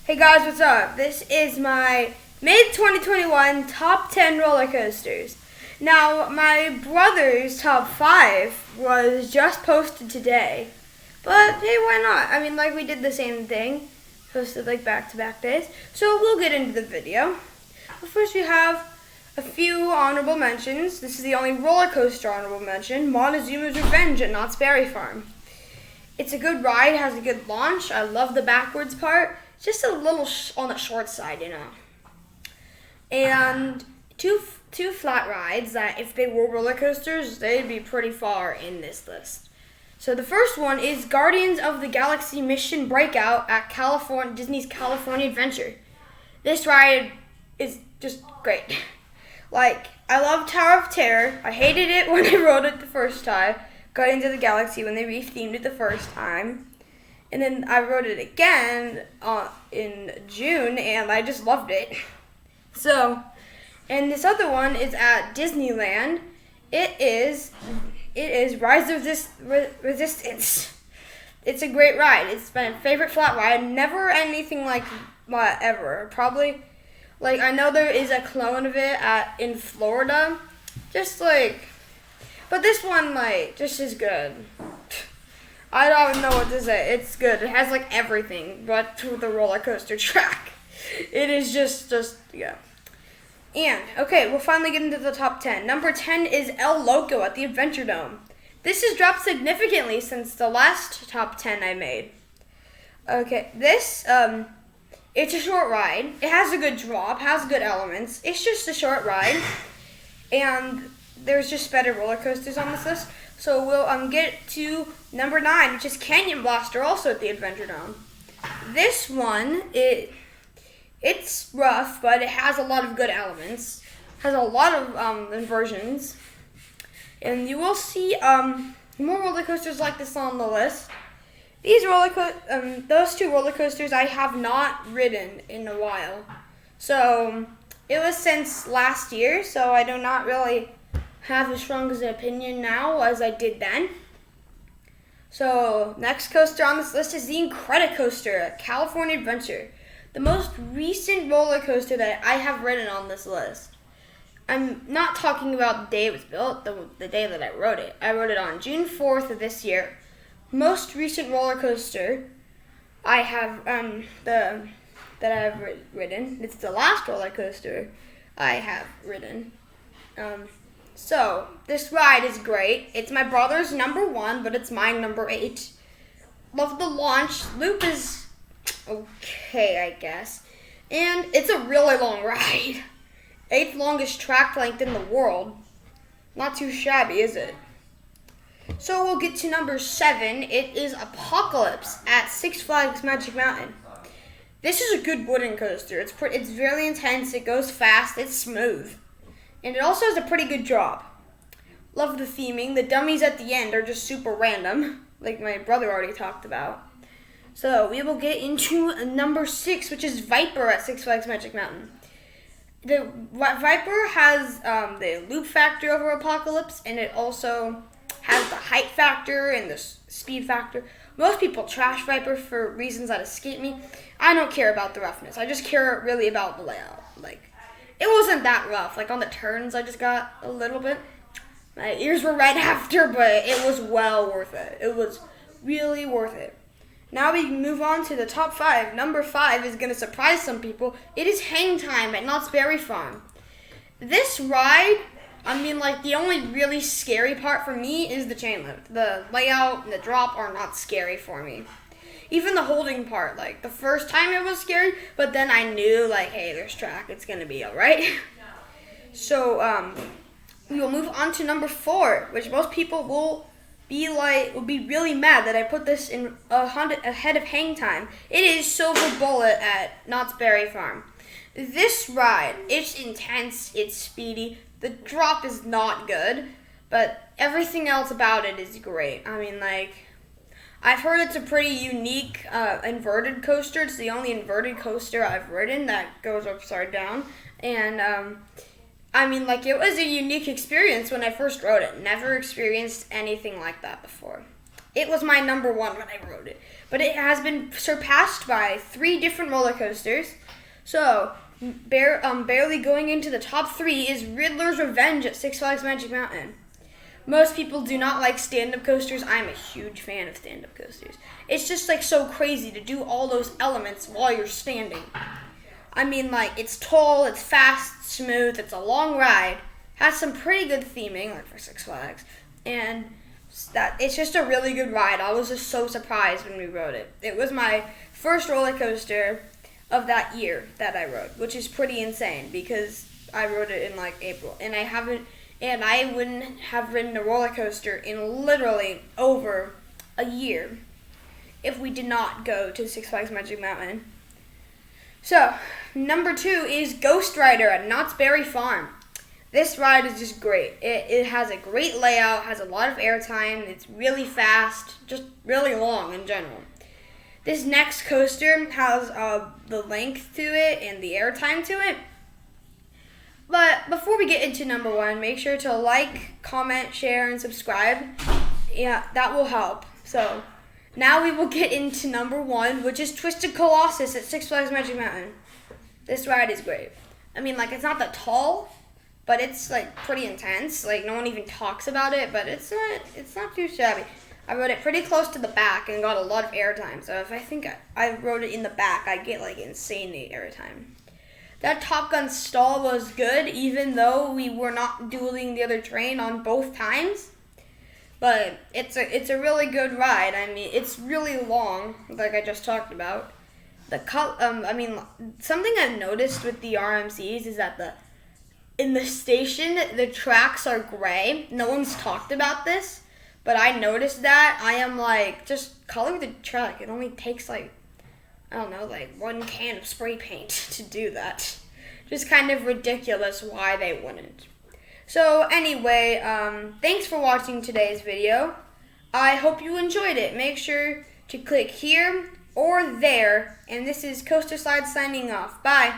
Hey guys, what's up? This is my mid-2021 top 10 roller coasters. Now, my brother's top 5 was just posted today. But hey, why not? I mean, like, we did the same thing. Posted like back-to-back days. So we'll get into the video. But first we have a few honorable mentions. This is the only roller coaster honorable mention. Montezuma's Revenge at Knott's Berry Farm. It's a good ride, has a good launch. I love the backwards part. Just a little on the short side, you know. And two flat rides that if they were roller coasters, they'd be pretty far in this list. So the first one is Guardians of the Galaxy Mission Breakout at Disney's California Adventure. This ride is just great. Like, I love Tower of Terror. I hated it when I rode it the first time. Guardians of the Galaxy when they rethemed it the first time. And then I rode it again in June, and I just loved it. So, and this other one is at Disneyland. It is Rise of Resistance. It's a great ride. It's my favorite flat ride. Never anything like that ever. Probably, like, I know there is a clone of it in Florida. Just like, but this one, like, just is good. I don't even know what to say. It's good. It has like everything but to the roller coaster track. It is just yeah. And okay, we'll finally get into the top 10. Number 10 is El Loco at the Adventure Dome. This has dropped significantly since the last top 10 I made. Okay, this it's a short ride. It has a good drop, has good elements. It's just a short ride, and there's just better roller coasters on this list. So we'll get to number 9, which is Canyon Blaster, also at the Adventure Dome. This one, it's rough, but it has a lot of good elements. Has a lot of inversions, and you will see more roller coasters like this on the list. These those two roller coasters I have not ridden in a while. So it was since last year, so I do not really have as strong as an opinion now as I did then. So next coaster on this list is the Incredicoaster at California Adventure, the most recent roller coaster that I have ridden on this list. I'm not talking about the day it was built, the day that I rode it. I rode it on June 4th of this year. Most recent roller coaster I have that I've ridden. It's the last roller coaster I have ridden. So, this ride is great. It's my brother's number 1, but it's mine number 8. Love the launch. Loop is okay, I guess. And it's a really long ride. 8th longest track length in the world. Not too shabby, is it? So we'll get to number 7. It is Apocalypse at Six Flags Magic Mountain. This is a good wooden coaster. It's very intense. It goes fast. It's smooth. And it also has a pretty good drop. Love the theming. The dummies at the end are just super random, like my brother already talked about. So we will get into number 6, which is Viper at Six Flags Magic Mountain. The Viper has the loop factor over Apocalypse, and it also has the height factor and the speed factor. Most people trash Viper for reasons that escape me. I don't care about the roughness. I just care really about the layout. Like, it wasn't that rough. Like, on the turns, I just got a little bit. My ears were right after, but it was well worth it. It was really worth it. Now we can move on to the top 5. Number 5 is going to surprise some people. It is Hang Time at Knott's Berry Farm. This ride, I mean, like, the only really scary part for me is the chain lift. The layout and the drop are not scary for me. Even the holding part, like, the first time it was scary, but then I knew, like, hey, there's track, it's going to be all right. So, we will move on to number 4, which most people will be really mad that I put this in ahead of Hang Time. It is Silver Bullet at Knott's Berry Farm. This ride, it's intense, it's speedy. The drop is not good, but everything else about it is great. I mean, like, I've heard it's a pretty unique inverted coaster. It's the only inverted coaster I've ridden that goes upside down. And, I mean, like, it was a unique experience when I first rode it. Never experienced anything like that before. It was my number 1 when I rode it. but it has been surpassed by 3 different roller coasters. So, barely going into the top 3 is Riddler's Revenge at Six Flags Magic Mountain. Most people do not like stand-up coasters. I'm a huge fan of stand-up coasters. It's just like so crazy to do all those elements while you're standing. I mean, like, it's tall, it's fast, smooth, it's a long ride. Has some pretty good theming, like for Six Flags. And it's just a really good ride. I was just so surprised when we rode it. It was my first roller coaster of that year that I rode, which is pretty insane because I rode it in like April. And I wouldn't have ridden a roller coaster in literally over a year if we did not go to Six Flags Magic Mountain. So, number 2 is Ghost Rider at Knott's Berry Farm. This ride is just great. It has a great layout, has a lot of airtime, it's really fast, just really long in general. This next coaster has the length to it and the airtime to it. But before we get into number 1, make sure to like, comment, share, and subscribe. Yeah, that will help. So, now we will get into number 1, which is Twisted Colossus at Six Flags Magic Mountain. This ride is great. I mean, like, it's not that tall, but it's, like, pretty intense. Like, no one even talks about it, but it's not too shabby. I rode it pretty close to the back and got a lot of airtime. So if I think I rode it in the back, I'd get, like, insane airtime. That Top Gun stall was good, even though we were not dueling the other train on both times. But it's a really good ride. I mean, it's really long, like I just talked about. Something I've noticed with the RMCs is that in the station, the tracks are gray. No one's talked about this, but I noticed that. I am like, just color the track. It only takes like 1 can of spray paint to do that. Just kind of ridiculous why they wouldn't. So anyway, thanks for watching today's video. I hope you enjoyed it. Make sure to click here or there. And this is Coaster Slide signing off. Bye.